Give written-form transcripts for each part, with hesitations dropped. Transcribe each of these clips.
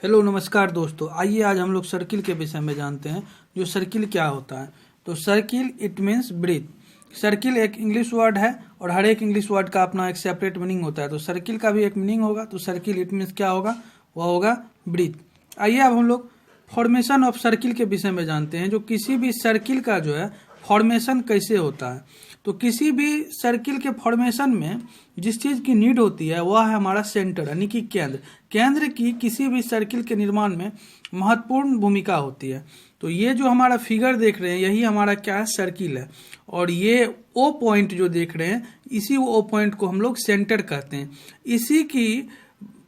Hello नमस्कार दोस्तों, आइए आज हम लोग सर्किल के विषय में जानते हैं। जो सर्किल क्या होता है, तो circle it means breath. Circle एक इंग्लिश वर्ड है और हर एक इंग्लिश वर्ड का अपना एक सेपरेट मीनिंग होता है। तो सर्किल का भी एक मीनिंग होगा, तो सर्किल इट मीन्स क्या होगा, वह होगा ब्रीथ। आइए अब हम लोग फॉर्मेशन ऑफ सर्किल के विषय में जानते हैं। जो किसी भी सर्किल का जो है फॉर्मेशन कैसे होता है, तो किसी भी सर्किल के फॉर्मेशन में जिस चीज़ की नीड होती है वह है हमारा सेंटर, यानी कि केंद्र। केंद्र की किसी भी सर्किल के निर्माण में महत्वपूर्ण भूमिका होती है। तो ये जो हमारा फिगर देख रहे हैं यही हमारा क्या है, सर्किल है। और ये ओ पॉइंट जो देख रहे हैं, इसी ओ पॉइंट को हम लोग सेंटर कहते हैं। इसी की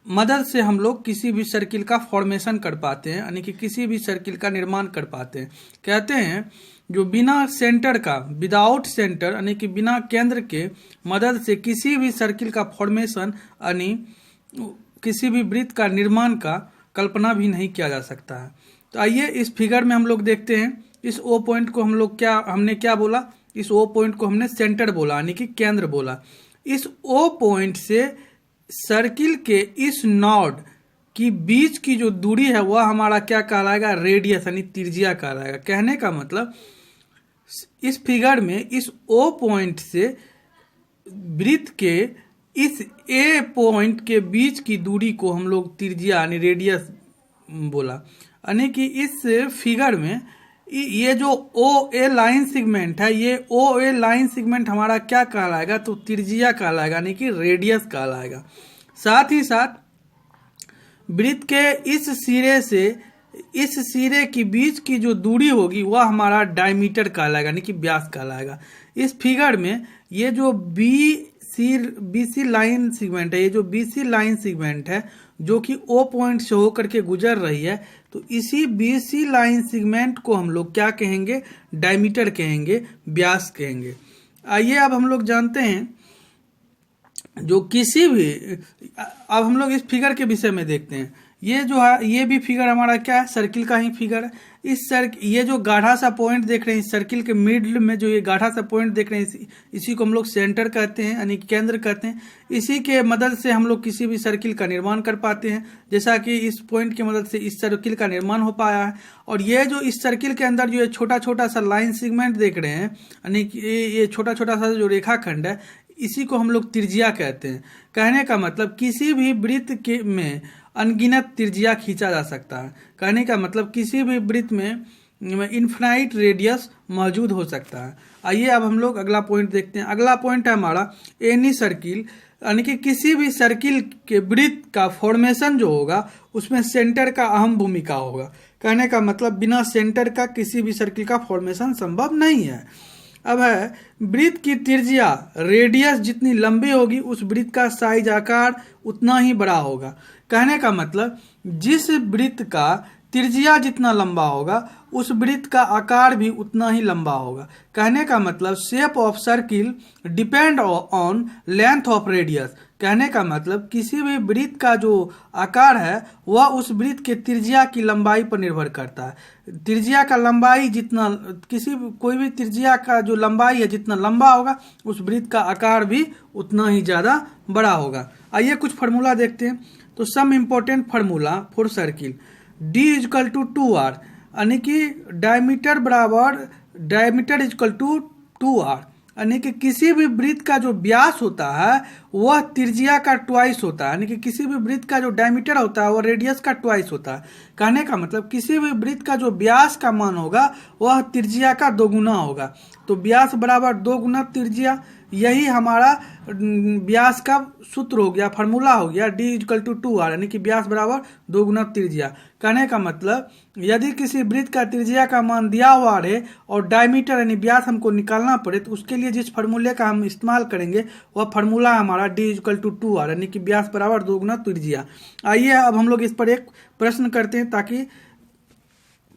मदद से हम लोग किसी भी सर्किल का फॉर्मेशन कर पाते हैं, यानी कि किसी भी सर्किल का निर्माण कर पाते हैं। कहते हैं जो बिना सेंटर का, विदाउट सेंटर यानी कि बिना केंद्र के मदद से किसी भी सर्किल का फॉर्मेशन यानी किसी भी वृत्त का निर्माण का कल्पना भी नहीं किया जा सकता है। तो आइए इस फिगर में हम लोग देखते हैं। इस ओ पॉइंट को हमने क्या बोला, इस ओ पॉइंट को हमने सेंटर बोला, यानी कि केंद्र बोला। इस ओ पॉइंट से सर्किल के इस नोड की बीच की जो दूरी है वह हमारा क्या कहलाएगा, रेडियस यानी त्रिज्या कहलाएगा। कहने का मतलब इस फिगर में इस ओ पॉइंट से वृत्त के इस ए पॉइंट के बीच की दूरी को हम लोग त्रिज्या यानी रेडियस बोला। यानी कि इस फिगर में ये जो ओ ए लाइन सेगमेंट है, ये ओ ए लाइन सेगमेंट हमारा क्या कहलाएगा, तो त्रिज्या कहलाएगा, यानी कि रेडियस कहलाएगा। साथ ही साथ वृत्त के इस सिरे से इस सिरे के बीच की जो दूरी होगी वह हमारा डायमीटर कहलाएगा, यानी कि व्यास कहलाएगा। इस फिगर में ये जो बीसी लाइन सेगमेंट है, ये जो बीसी लाइन सेगमेंट है जो कि ओ पॉइंट से होकर के गुजर रही है, तो इसी बीसी लाइन सेगमेंट को हम लोग क्या कहेंगे, डायमीटर कहेंगे, व्यास कहेंगे। आइए अब हम लोग जानते हैं जो किसी भी, अब हम लोग इस फिगर के विषय में देखते हैं। ये जो है ये भी फिगर हमारा क्या है, सर्किल का ही फिगर है। ये जो गाढ़ा सा पॉइंट देख रहे हैं, इस सर्किल के मिडिल में जो ये गाढ़ा सा पॉइंट देख रहे हैं, इसी को हम लोग सेंटर कहते हैं, यानी केंद्र कहते हैं। इसी के मदद से हम लोग किसी भी सर्किल का निर्माण कर पाते हैं, जैसा कि इस पॉइंट की मदद से इस सर्किल का निर्माण हो पाया है। और ये जो इस सर्किल के अंदर जो ये छोटा छोटा सा लाइन सेगमेंट देख रहे हैं, यानी कि ये छोटा छोटा सा जो रेखाखंड है, इसी को हम लोग त्रिज्या कहते हैं। कहने का मतलब किसी भी वृत्त के में अनगिनत त्रिज्या खींचा जा सकता है। कहने का मतलब किसी भी वृत्त में इन्फिनाइट रेडियस मौजूद हो सकता है। आइए अब हम लोग अगला पॉइंट देखते हैं। अगला पॉइंट है हमारा एनी सर्किल, यानी कि किसी भी सर्किल के वृत्त का फॉर्मेशन जो होगा उसमें सेंटर का अहम भूमिका होगा। कहने का मतलब बिना सेंटर का किसी भी सर्किल का फॉर्मेशन संभव नहीं है। अब है वृत्त की त्रिज्या, रेडियस जितनी लंबी होगी उस वृत्त का साइज आकार उतना ही बड़ा होगा। कहने का मतलब जिस वृत्त का त्रिज्या जितना लंबा होगा उस वृत्त का आकार भी उतना ही लंबा होगा। कहने का मतलब shape of circle depend on length of radius. कहने का मतलब किसी भी वृत्त का जो आकार है वह उस वृत्त के त्रिज्या की लंबाई पर निर्भर करता है। त्रिज्या का लंबाई जितना, कोई भी त्रिज्या का जो लंबाई है जितना लंबा होगा उस वृत्त का आकार भी उतना ही ज़्यादा बड़ा होगा। आइए कुछ फार्मूला देखते हैं। तो some important formula for circle, D equal to 2R, यानी कि डायमीटर बराबर डायमीटर इजकल टू 2R, यानी कि किसी भी वृत्त का जो व्यास होता है वह त्रिज्या का ट्वाइस होता है। यानी कि किसी भी वृत्त का जो डायमीटर होता है वह रेडियस का ट्वाइस होता है। कहने का मतलब किसी भी वृत्त का जो व्यास का मान होगा वह त्रिज्या का दोगुना होगा। तो व्यास बराबर 2 गुना त्रिज्या, यही हमारा व्यास का सूत्र हो गया, फार्मूला हो गया। D इजकल टू 2R, यानी कि व्यास बराबर 2 गुना त्रिज्या। कहने का मतलब यदि किसी वृत्त का त्रिज्या का मान दिया हुआ रहे और डायमीटर यानी व्यास हमको निकालना पड़े, तो उसके लिए जिस फार्मूले का हम इस्तेमाल करेंगे वह फार्मूला हमारा D इजकल टू 2R, यानी कि व्यास बराबर 2 गुना त्रिज्या। आइए अब हम लोग इस पर एक प्रश्न करते हैं ताकि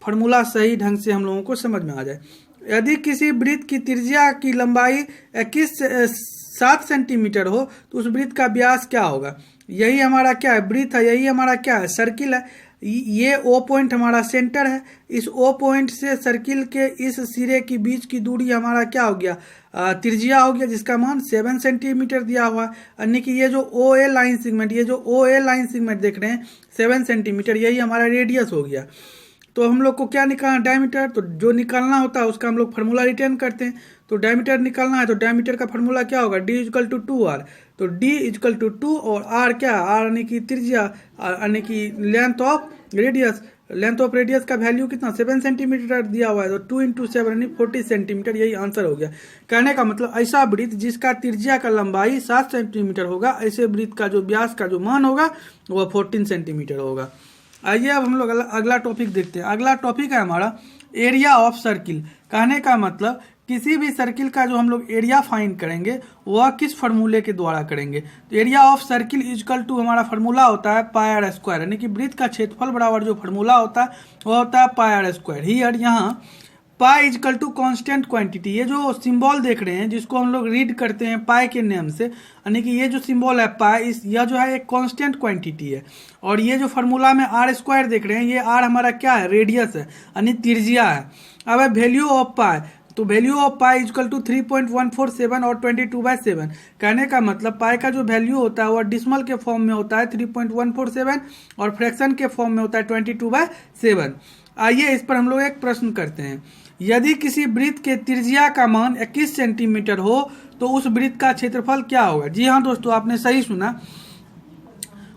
फार्मूला सही ढंग से हम लोगों को समझ में आ जाए। यदि किसी वृत्त की त्रिज्या की लंबाई 7 सेंटीमीटर हो तो उस वृत्त का व्यास क्या होगा। यही हमारा क्या है, ब्रीथ है, यही हमारा क्या है, सर्किल है। ये ओ पॉइंट हमारा सेंटर है, इस ओ पॉइंट से सर्किल के इस सिरे के बीच की दूरी हमारा क्या हो गया, त्रिज्या हो गया, जिसका मान 7 सेंटीमीटर दिया हुआ है। यानी कि ये जो ओ ए लाइन सेगमेंट, ये जो ओ ए लाइन सेगमेंट देख रहे हैं 7 सेंटीमीटर, यही हमारा रेडियस हो गया। तो हम लोग को क्या निकालना, डायमीटर। तो जो निकालना होता है उसका हम लोग फार्मूला रिटर्न करते हैं। तो डायमीटर निकालना है तो डायमीटर का फार्मूला क्या होगा, D इजकल टू 2R। तो D इजकल टू 2 और R क्या, R यानी कि त्रिज्या, यानी कि length of radius. Length of radius का वैल्यू कितना, 7 सेंटीमीटर दिया हुआ है, तो 2 इंटू 7 यानी 40 सेंटीमीटर, यही आंसर हो गया। कहने का मतलब ऐसा वृत्त जिसका त्रिज्या का लंबाई 7 सेंटीमीटर होगा, ऐसे वृत्त का जो व्यास का जो मान होगा वह 14 सेंटीमीटर होगा। आइए अब हम लोग अगला टॉपिक देखते हैं। अगला टॉपिक है हमारा एरिया ऑफ सर्किल। कहने का मतलब किसी भी सर्किल का जो हम लोग एरिया फाइंड करेंगे वह किस फार्मूले के द्वारा करेंगे। तो area of circle equal to हमारा फार्मूला होता है पाई आर स्क्वायर, यानी कि वृत्त का क्षेत्रफल बराबर जो फार्मूला होता है वह होता है पाई आर स्क्वायर। हियर यहाँ pi equal to constant quantity, ये जो सिंबल देख रहे हैं जिसको हम लोग रीड करते हैं पाई के नेम से, यानी कि ये जो सिंबल है पाई, यह जो है एक कांस्टेंट क्वांटिटी है। और ये जो फार्मूला में आर स्क्वायर देख रहे हैं, ये आर हमारा क्या है, रेडियस है, यानी त्रिज्या है। अब वैल्यू ऑफ पाई, तो value of pi equal to 3.147 और 22/7। कहने का मतलब पाई का जो वैल्यू होता है वह डिसमल के फॉर्म में होता है 3.147 और फ्रैक्शन के फॉर्म में होता है 22/7। आइए इस पर हम लोग एक प्रश्न करते हैं। यदि किसी वृत्त के त्रिज्या का मान 21 सेंटीमीटर हो तो उस वृत्त का क्षेत्रफल क्या होगा। जी हाँ दोस्तों, आपने सही सुना।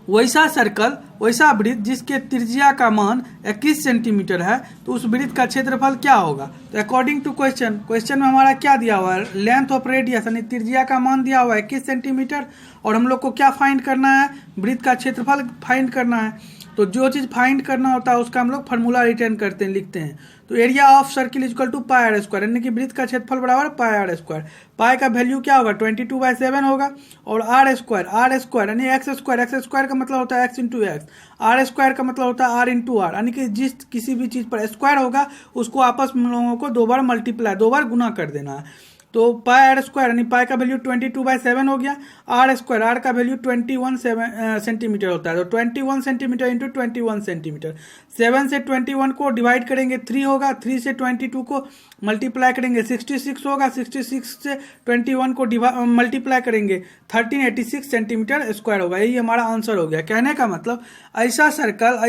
वैसा सर्कल, वैसा वृत्त जिसके त्रिज्या का मान 21 सेंटीमीटर है तो उस वृत्त का क्षेत्रफल क्या होगा। तो अकॉर्डिंग टू क्वेश्चन में हमारा क्या दिया हुआ है, लेंथ ऑफ रेडियस यानी त्रिज्या का मान दिया हुआ है 21 सेंटीमीटर, और हम लोग को क्या फाइंड करना है, वृत्त का क्षेत्रफल फाइंड करना है। तो जो चीज़ फाइंड करना होता है उसका हम लोग फार्मूला रिटर्न करते हैं, लिखते हैं। तो area of circle equal to pi r square, यानी कि वृत्त का क्षेत्रफल बराबर पाई आर स्क्वायर। पाई का वैल्यू क्या होगा, 22/7 होगा, और आर स्क्वायर यानी एक्स स्क्वायर का मतलब होता है x into x, r square का मतलब होता है आर इंटू आर, यानी कि जिस किसी भी चीज़ पर स्क्वायर होगा उसको आपस में लोगों को 2 बार मल्टीप्लाई, 2 बार गुना कर देना है। तो पाई आर स्क्वायर यानी पाई का वैल्यू 22/7 हो गया। आर स्क्वायर, आर का वैल्यू 21 सेंटीमीटर होता है, तो 21 सेंटीमीटर इंटू 21 सेंटीमीटर। 7 से 21 को डिवाइड करेंगे 3 होगा, 3 से 22 को मल्टीप्लाई करेंगे 66 होगा, 66 से 21 को मल्टीप्लाई करेंगे 1386 सेंटीमीटर स्क्वायर होगा। यही हमारा आंसर हो गया। कहने का मतलब ऐसा सर्कल,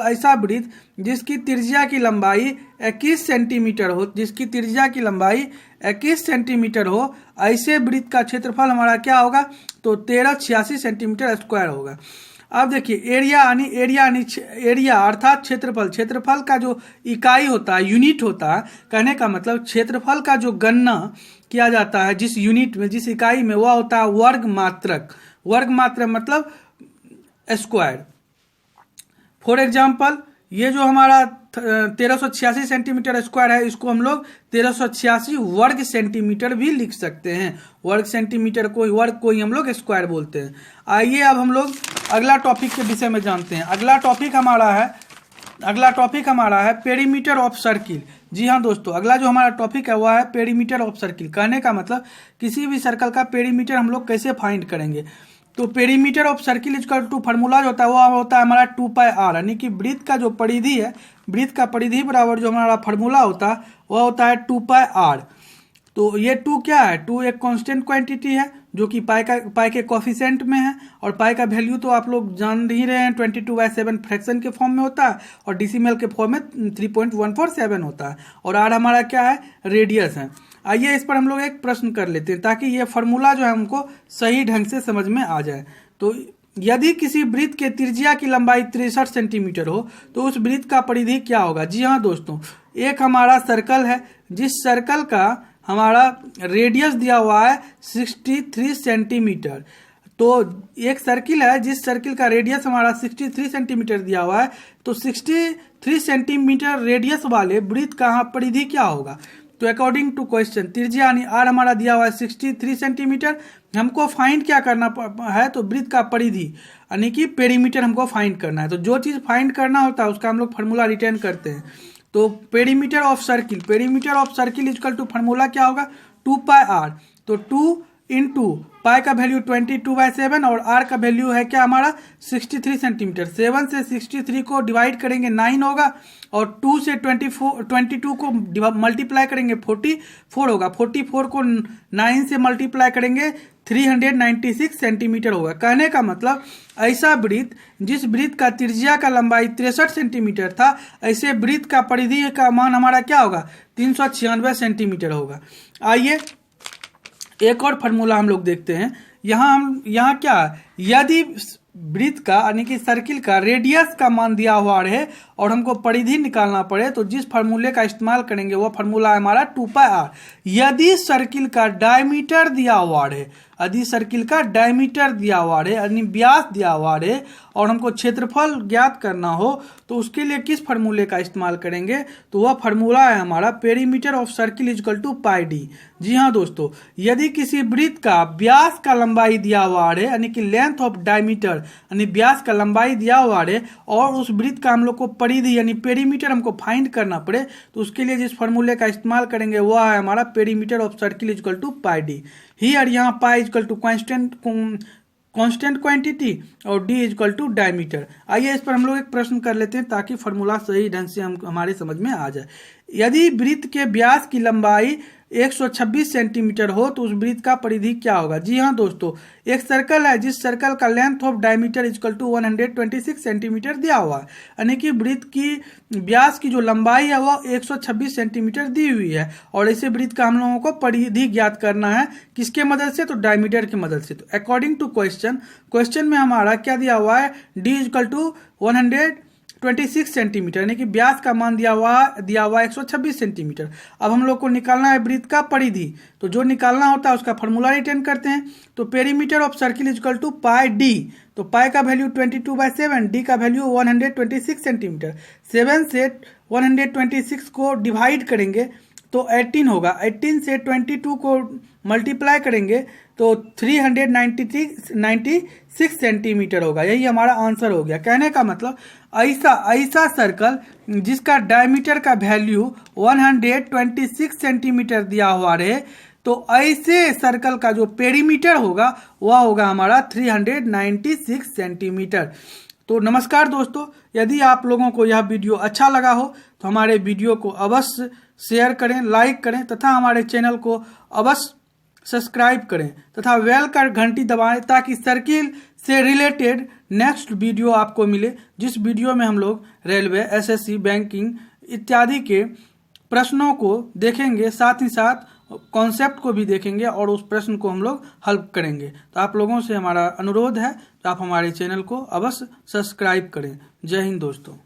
ऐसा वृत्त जिसकी त्रिज्या की लंबाई 21 सेंटीमीटर हो, जिसकी त्रिज्या की लंबाई 21 सेंटीमीटर हो, ऐसे वृत्त का क्षेत्रफल हमारा क्या होगा, तो 1386 सेंटीमीटर स्क्वायर होगा। अब देखिए एरिया अर्थात क्षेत्रफल का जो इकाई होता है, यूनिट होता है। कहने का मतलब क्षेत्रफल का जो गणना किया जाता है जिस यूनिट में, जिस इकाई में, वह होता है वर्ग मात्रक मतलब स्क्वायर। फॉर एग्जाम्पल ये जो हमारा 1386 सेंटीमीटर स्क्वायर है, इसको हम लोग 1386 वर्ग सेंटीमीटर भी लिख सकते हैं। वर्ग सेंटीमीटर को, वर्ग को ही हम लोग स्क्वायर बोलते हैं। आइए अब हम लोग अगला टॉपिक के विषय में जानते हैं। अगला टॉपिक हमारा है पेरीमीटर ऑफ सर्किल। जी हाँ दोस्तों, अगला जो हमारा टॉपिक है वह है पेरीमीटर ऑफ सर्किल। कहने का मतलब किसी भी सर्कल का पेरीमीटर हम लोग कैसे फाइंड करेंगे। तो perimeter of circle equal to formula जो होता है वो होता है हमारा 2πr, यानी कि वृत्त का जो परिधि है, वृत्त का परिधि बराबर जो हमारा फार्मूला होता है वह होता है 2πr। तो ये 2 क्या है, 2 एक कांस्टेंट क्वांटिटी है जो कि पाई के कोफिशिएंट में है, और पाई का वैल्यू तो आप लोग जान ही रहे हैं 22/7 फ्रैक्शन के फॉर्म में होता है, और डेसिमल के फॉर्म में 3.147 होता है, और आर हमारा क्या है, रेडियस है। आइए इस पर हम लोग एक प्रश्न कर लेते हैं ताकि ये फार्मूला जो है हमको सही ढंग से समझ में आ जाए। तो यदि किसी वृत्त के त्रिज्या की लंबाई 63 सेंटीमीटर हो तो उस वृत्त का परिधि क्या होगा। जी हाँ दोस्तों, एक हमारा सर्कल है जिस सर्कल का हमारा रेडियस दिया हुआ है 63 सेंटीमीटर। तो एक सर्किल है जिस सर्किल का रेडियस हमारा 63 सेंटीमीटर दिया हुआ है, तो 63 सेंटीमीटर रेडियस वाले वृत्त का परिधि क्या होगा। तो अकॉर्डिंग टू क्वेश्चन त्रिज्या यानी आर हमारा दिया हुआ है 63 सेंटीमीटर, हमको फाइंड क्या करना है, तो वृत्त का परिधि यानी कि पेरीमीटर हमको फाइंड करना है। तो जो चीज़ फाइंड करना होता है उसका हम लोग फार्मूला रिटर्न करते हैं। तो perimeter of circle equal to formula क्या होगा, 2πr। तो 2 इंटू पाई का वैल्यू 22/7 और आर का वैल्यू है क्या हमारा 63 सेंटीमीटर। 7 से 63 को डिवाइड करेंगे 9 होगा और 2 से 22 को मल्टीप्लाई करेंगे 44 होगा। 44 को 9 से मल्टीप्लाई करेंगे 396 सेंटीमीटर होगा। कहने का मतलब ऐसा वृत्त जिस वृत्त का त्रिज्या का लंबाई 63 सेंटीमीटर था, ऐसे वृत्त का परिधि का मान हमारा क्या होगा 396 सेंटीमीटर होगा। आइए एक और फॉर्मूला हम लोग देखते हैं। यहाँ क्या है, यदि वृत्त का यानी कि सर्किल का रेडियस का मान दिया हुआ है और हमको परिधि निकालना पड़े तो जिस फार्मूले का इस्तेमाल करेंगे वो फार्मूला है हमारा 2πr। यदि सर्किल का डायमीटर दिया हुआ है, यदि सर्किल का डायमीटर दिया हुआ है यानी व्यास दिया हुआ है और हमको क्षेत्रफल ज्ञात करना हो तो उसके लिए किस फार्मूले का इस्तेमाल करेंगे, तो वह फार्मूला है हमारा perimeter of circle equal to pi d. जी हाँ दोस्तों, यदि किसी वृत्त का व्यास का लंबाई दिया हुआ है यानी कि लेंथ ऑफ डायमीटर यानी व्यास का लंबाई दिया हुआ है और उस वृत्त का हम लोग को परिधि यानी पेरीमीटर हमको फाइंड करना पड़े तो उसके लिए जिस फार्मूले का इस्तेमाल करेंगे वह है हमारा perimeter of circle equal to pi d. Here यहाँ pi equal to constant quantity और डी इक्वल टू डायमीटर। आइए इस पर हम लोग एक प्रश्न कर लेते हैं ताकि फार्मूला सही ढंग से हमारे समझ में आ जाए। यदि वृत्त के व्यास की लंबाई 126 सेंटीमीटर हो तो उस वृत्त का परिधि क्या होगा। जी हाँ दोस्तों, एक सर्कल है जिस सर्कल का length of diameter equal to 126 centimetre दिया हुआ है यानी कि वृत्त की व्यास की जो लंबाई है वो 126 सेंटीमीटर दी हुई है और ऐसे वृत्त का हम लोगों को परिधि ज्ञात करना है किसके मदद से, तो डायमीटर की मदद से। तो अकॉर्डिंग टू क्वेश्चन में हमारा क्या दिया हुआ है, डी इक्वल टू 126 सेंटीमीटर यानी कि व्यास का मान दिया हुआ 126 सेंटीमीटर। अब हम लोग को निकालना है वृत्त का परिधि, तो जो निकालना होता है उसका फॉर्मूला रिटर्न करते हैं। तो perimeter of circle equal to pi d, तो पाई का वैल्यू 22/7, डी का वैल्यू 126 सेंटीमीटर। 7 से 126 को डिवाइड करेंगे तो 18 होगा। 18 से 22 को मल्टीप्लाई करेंगे तो 396 सेंटीमीटर होगा। यही हमारा आंसर हो गया। कहने का मतलब ऐसा सर्कल जिसका डायमीटर का वैल्यू 126 सेंटीमीटर दिया हुआ रहे तो ऐसे सर्कल का जो पेरीमीटर होगा वह होगा हमारा 396 सेंटीमीटर। तो नमस्कार दोस्तों, यदि आप लोगों को यह वीडियो अच्छा लगा हो तो हमारे वीडियो को अवश्य शेयर करें, लाइक करें तथा हमारे चैनल को अवश्य सब्सक्राइब करें तथा बेल का घंटी दबाएं ताकि सर्किल से रिलेटेड नेक्स्ट वीडियो आपको मिले, जिस वीडियो में हम लोग रेलवे, एसएससी, बैंकिंग इत्यादि के प्रश्नों को देखेंगे, साथ ही साथ कॉन्सेप्ट को भी देखेंगे और उस प्रश्न को हम लोग हल करेंगे। तो आप लोगों से हमारा अनुरोध है तो आप हमारे चैनल को अवश्य सब्सक्राइब करें। जय हिंद दोस्तों।